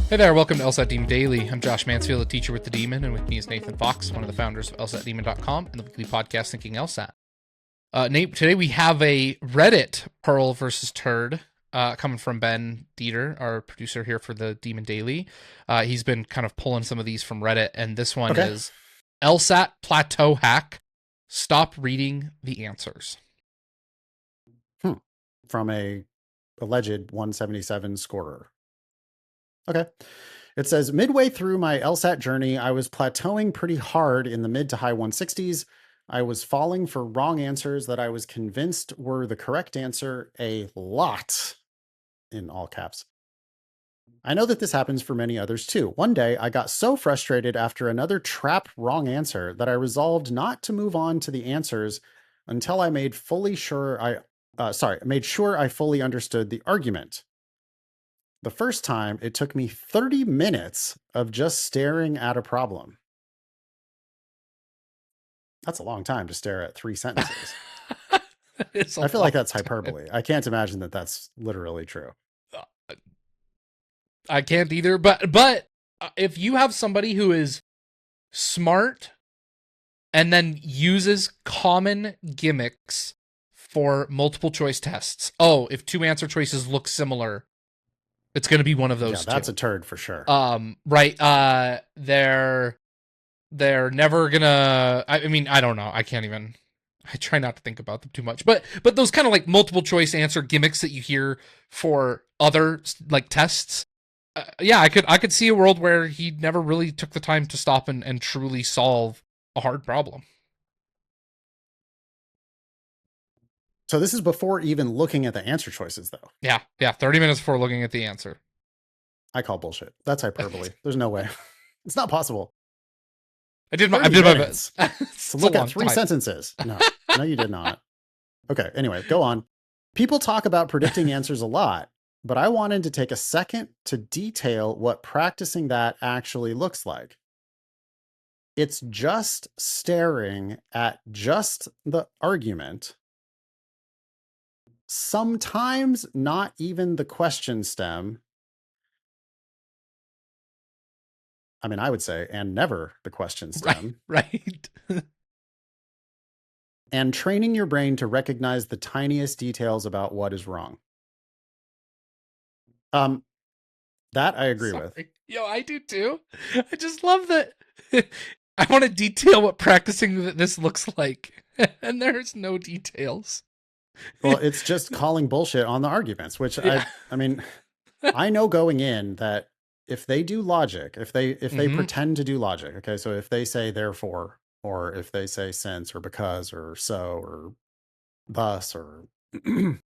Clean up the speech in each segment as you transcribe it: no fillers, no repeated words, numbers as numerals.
Hey there, welcome to LSAT Demon Daily. I'm Josh Mansfield, a teacher with the Demon, and with me is Nathan Fox, one of the founders of lsatdemon.com and the weekly podcast Thinking LSAT. Nate, today we have a Reddit Pearl versus Turd coming from Ben Dieter, our producer here for the Demon Daily. He's been kind of pulling some of these from Reddit, and this one is LSAT Plateau Hack. Stop reading the answers. From a alleged 177 scorer. Okay. It says, midway through my LSAT journey, I was plateauing pretty hard in the mid to high 160s. I was falling for wrong answers that I was convinced were the correct answer a lot, in all caps. I know that this happens for many others too. One day, I got so frustrated after another trap wrong answer that I resolved not to move on to the answers until I made sure I fully understood the argument. The first time, it took me 30 minutes of just staring at a problem. That's a long time to stare at 3 sentences. I feel like that's hyperbole. I can't imagine that that's literally true. I can't either, but if you have somebody who is smart and then uses common gimmicks for multiple choice tests. Oh, if two answer choices look similar, it's going to be one of those. Yeah, that's a turd for sure. Right. They're never gonna. I mean, I don't know. I can't even. I try not to think about them too much. But those kind of like multiple choice answer gimmicks that you hear for other like tests. Yeah, I could see a world where he never really took the time to stop and truly solve a hard problem. So this is before even looking at the answer choices, though. Yeah. 30 minutes before looking at the answer. I call bullshit. That's hyperbole. There's no way. It's not possible. I did my best. To look at 3 sentences. No, you did not. Okay, anyway, go on. People talk about predicting answers a lot, but I wanted to take a second to detail what practicing that actually looks like. It's just staring at just the argument. Sometimes not even the question stem. I mean, I would say, and never the question stem. Right. And training your brain to recognize the tiniest details about what is wrong. That I agree with. Yo, I do too. I just love that. I want to detail what practicing this looks like, and there's no details. Well, it's just calling bullshit on the arguments, which I mean, I know going in that if they do logic, if they pretend to do logic, okay, so if they say therefore, or if they say since, or because, or so, or thus, or they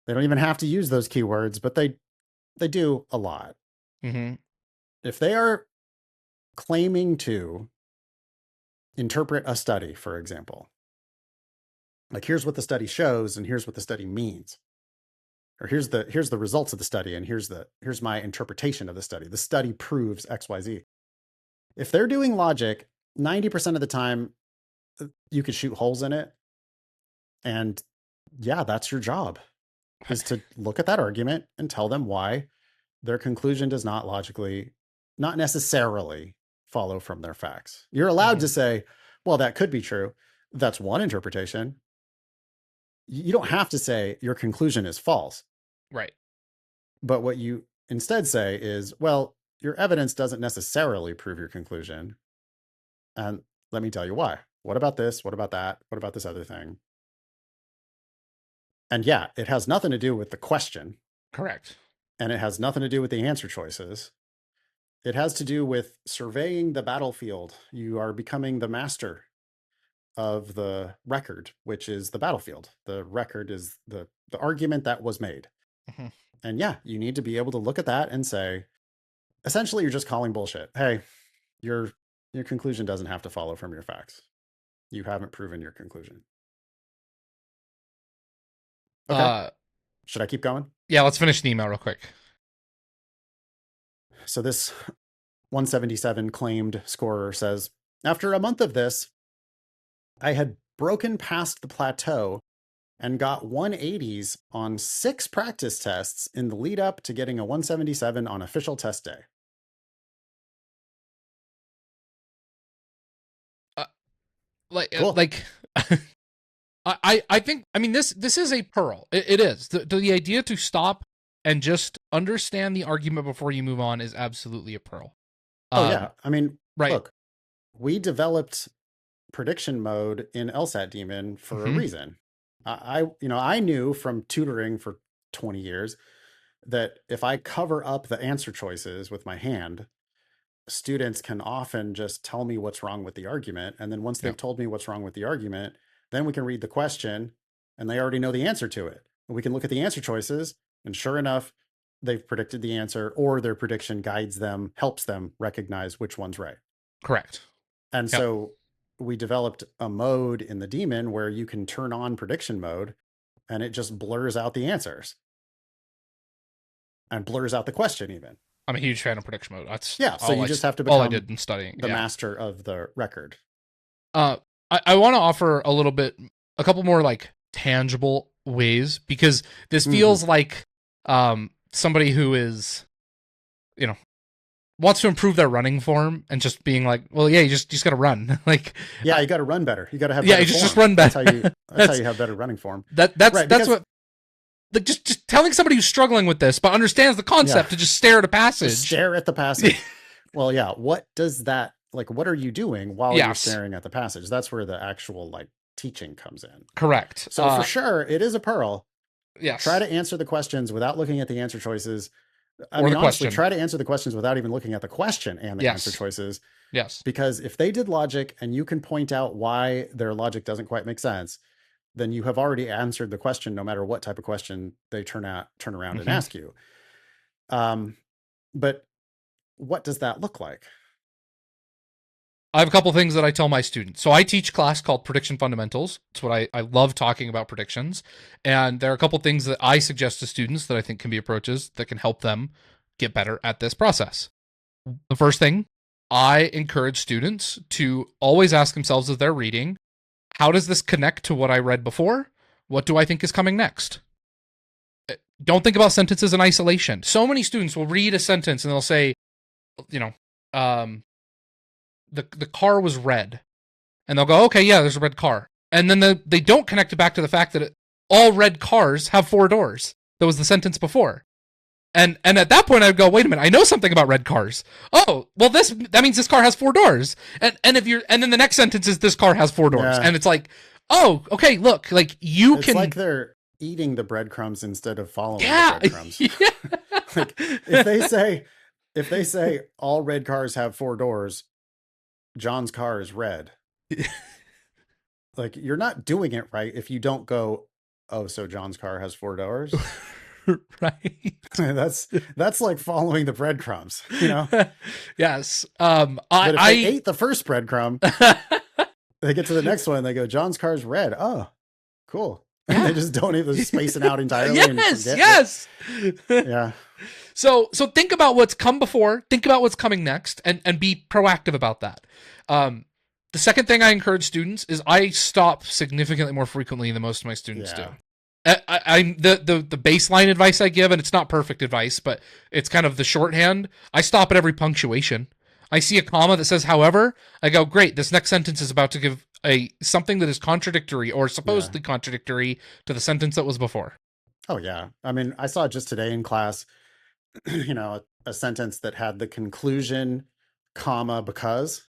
don't even have to use those keywords, but they do a lot. Mm-hmm. If they are claiming to interpret a study, for example, like here's what the study shows and here's what the study means, or here's the results of the study and here's my interpretation of the study. The study proves XYZ. If they're doing logic, 90% of the time you could shoot holes in it. And yeah, that's your job, is to look at that argument and tell them why their conclusion does not necessarily follow from their facts. You're allowed to say, well, that could be true. That's one interpretation. You don't have to say your conclusion is false. Right. But what you instead say is, well, your evidence doesn't necessarily prove your conclusion. And let me tell you why. What about this? What about that? What about this other thing? And yeah, it has nothing to do with the question. Correct. And it has nothing to do with the answer choices. It has to do with surveying the battlefield. You are becoming the master of the record, which is the battlefield. The record is the argument that was made. Mm-hmm. And yeah, you need to be able to look at that and say, essentially, you're just calling bullshit. Hey, your conclusion doesn't have to follow from your facts. You haven't proven your conclusion. Okay. Should I keep going? Yeah, let's finish the email real quick. So this 177 claimed scorer says, after a month of this, I had broken past the plateau and got 180s on 6 practice tests in the lead up to getting a 177 on official test day. Cool. like I think, I mean, this is a pearl. It is the idea to stop and just understand the argument before you move on is absolutely a pearl. Oh yeah. I mean, Right. look, we developed prediction mode in lsatdemon for a Mm-hmm. reason. I knew from tutoring for 20 years that if I cover up the answer choices with my hand, students can often just tell me what's wrong with the argument. And then once Yeah. they've told me what's wrong with the argument, then we can read the question and they already know the answer to it. And we can look at the answer choices, and sure enough, they've predicted the answer, or their prediction guides them, helps them recognize which one's right. Correct. And Yep. so we developed a mode in the daemon where you can turn on prediction mode and it just blurs out the answers and blurs out the question even. I'm a huge fan of prediction mode. That's Yeah. So you just have to all I become did in studying. the Yeah. master of the record. I want to offer a couple more like tangible ways, because this feels like somebody who is, you know, wants to improve their running form and just being like, well, yeah, you just got to run. Like, yeah, you got to run better. You got to have yeah, better you just form. run better. That's how you have better running form. That's because, what, like, just telling somebody who's struggling with this but understands the concept to just stare at a passage. Just stare at the passage. Well, yeah. What does that, like, what are you doing while you're staring at the passage? That's where the actual like teaching comes in. Correct. So for sure, it is a pearl. Yes. Try to answer the questions without looking at the answer choices. I mean, honestly, try to answer the questions without even looking at the question and the answer choices. Yes. Because if they did logic and you can point out why their logic doesn't quite make sense, then you have already answered the question, no matter what type of question they turn around and ask you. But what does that look like? I have a couple things that I tell my students. So I teach a class called Prediction Fundamentals. It's what I love talking about predictions. And there are a couple things that I suggest to students that I think can be approaches that can help them get better at this process. The first thing, I encourage students to always ask themselves as they're reading, how does this connect to what I read before? What do I think is coming next? Don't think about sentences in isolation. So many students will read a sentence and they'll say, you know, the car was red. And they'll go, okay, yeah, there's a red car. And then they don't connect it back to the fact that all red cars have 4 doors. That was the sentence before. And at that point, I'd go, wait a minute, I know something about red cars. Oh, well, that means this car has 4 doors. And then the next sentence is this car has 4 doors. Yeah. And it's like, oh, okay, look, like it's like they're eating the breadcrumbs instead of following the breadcrumbs. Yeah. Like if they say all red cars have 4 doors, John's car is red. Like, you're not doing it right if you don't go, oh, so John's car has 4 doors. Right. That's like following the breadcrumbs, you know? Yes. But if they ate the first breadcrumb, they get to the next one and they go, John's car's red. Oh, cool. And they just don't even space it out entirely. Yes. Yeah. So think about what's come before, think about what's coming next, and be proactive about that. The second thing I encourage students is I stop significantly more frequently than most of my students do. I'm the baseline advice I give, and it's not perfect advice, but it's kind of the shorthand. I stop at every punctuation. I see a comma that says however, I go, great, this next sentence is about to give something that is contradictory or supposedly contradictory to the sentence that was before. Oh yeah. I mean, I saw just today in class, you know, a sentence that had the conclusion, comma, because.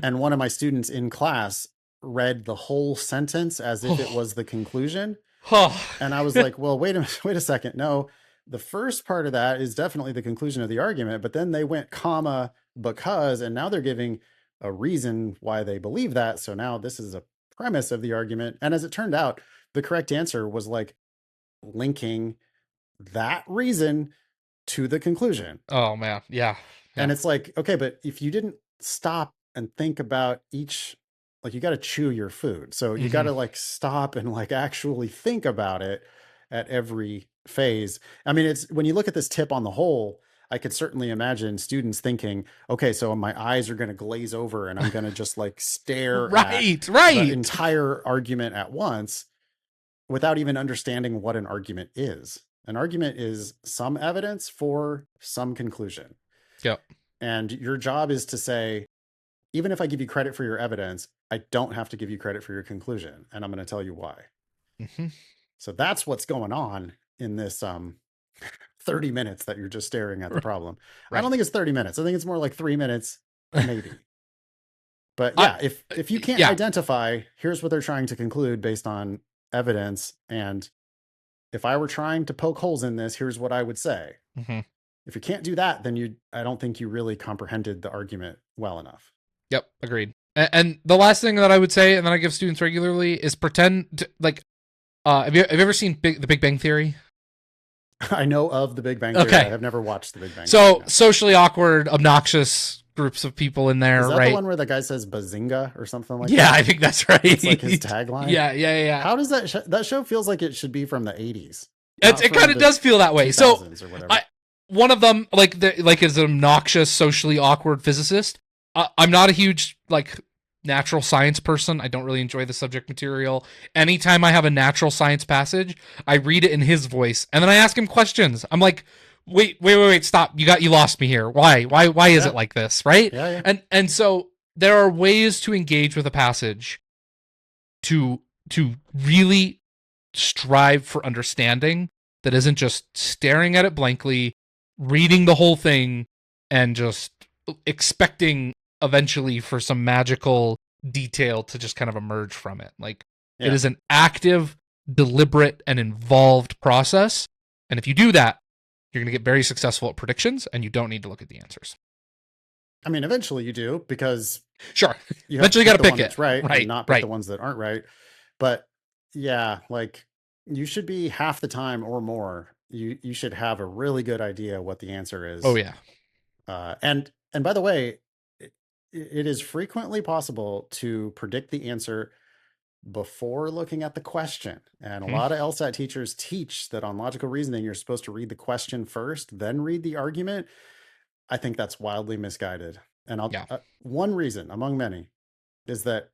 And one of my students in class read the whole sentence as if it was the conclusion. And I was like, well, wait a second. No, the first part of that is definitely the conclusion of the argument, but then they went comma, because, and now they're giving a reason why they believe that. So now this is a premise of the argument. And as it turned out, the correct answer was like linking that reason to the conclusion. Oh man. Yeah. And it's like, okay, but if you didn't stop and think about each, like, you got to chew your food. So you got to like stop and like actually think about it at every phase. I mean, it's when you look at this tip on the whole, I could certainly imagine students thinking, okay, so my eyes are going to glaze over and I'm going to just like stare at the entire argument at once without even understanding what an argument is. An argument is some evidence for some conclusion. Yep. And your job is to say, even if I give you credit for your evidence, I don't have to give you credit for your conclusion. And I'm going to tell you why. Mm-hmm. So that's what's going on in this 30 minutes that you're just staring at the problem. Right. I don't think it's 30 minutes. I think it's more like 3 minutes, maybe. But yeah, if you can't identify, here's what they're trying to conclude based on evidence. And if I were trying to poke holes in this, here's what I would say. Mm-hmm. If you can't do that, then I don't think you really comprehended the argument well enough. Yep, agreed. And the last thing that I would say, and that I give students regularly, is pretend to, like, have you ever seen The Big Bang Theory? I know of The Big Bang Theory. Okay. I have never watched The Big Bang Theory. So socially awkward, obnoxious groups of people in there, Is that right? the one where the guy says bazinga or something like that? Yeah, I think that's right. It's like his tagline. Yeah. How does that show feels like it should be from the 80s? It kind of does feel that way. So one of them, is an obnoxious, socially awkward physicist. I'm not a huge natural science person. I don't really enjoy the subject material. Anytime I have a natural science passage, I read it in his voice, and then I ask him questions. I'm like, wait, stop. You lost me here. Why is it like this? Right? Yeah. And so there are ways to engage with a passage to really strive for understanding that isn't just staring at it blankly, reading the whole thing, and just expecting eventually for some magical detail to just kind of emerge from it. It is an active, deliberate, and involved process. And if you do that, you're going to get very successful at predictions, and you don't need to look at the answers. I mean, eventually you do, because sure, eventually you got to pick it that's right, and not pick the ones that aren't right. But yeah, you should be half the time or more. You should have a really good idea what the answer is. Oh yeah. And by the way, it is frequently possible to predict the answer before looking at the question. And a lot of LSAT teachers teach that on logical reasoning, you're supposed to read the question first, then read the argument. I think that's wildly misguided. And one reason among many is that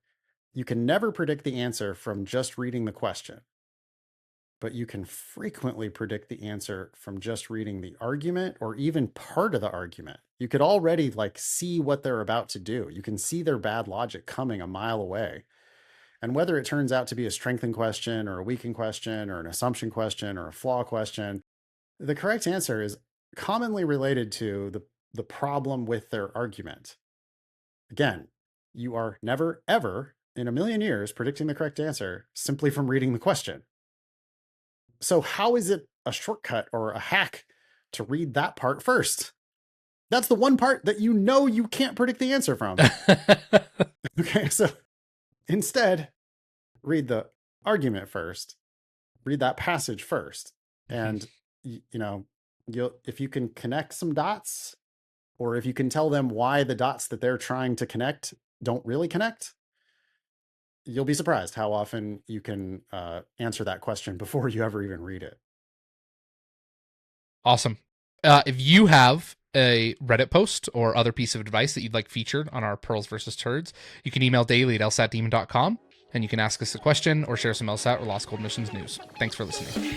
you can never predict the answer from just reading the question, but you can frequently predict the answer from just reading the argument or even part of the argument. You could already see what they're about to do. You can see their bad logic coming a mile away. And whether it turns out to be a strengthened question or a weakened question or an assumption question or a flaw question, the correct answer is commonly related to the problem with their argument. Again, you are never, ever in a million years predicting the correct answer simply from reading the question. So how is it a shortcut or a hack to read that part first? That's the one part that you can't predict the answer from. Okay, so instead, read the argument first, read that passage first. And, if you can connect some dots, or if you can tell them why the dots that they're trying to connect don't really connect, you'll be surprised how often you can answer that question before you ever even read it. Awesome. If you have a Reddit post or other piece of advice that you'd like featured on our Pearls versus Turds, you can email daily@lsatdemon.com, and you can ask us a question or share some LSAT or law school admissions news. Thanks for listening.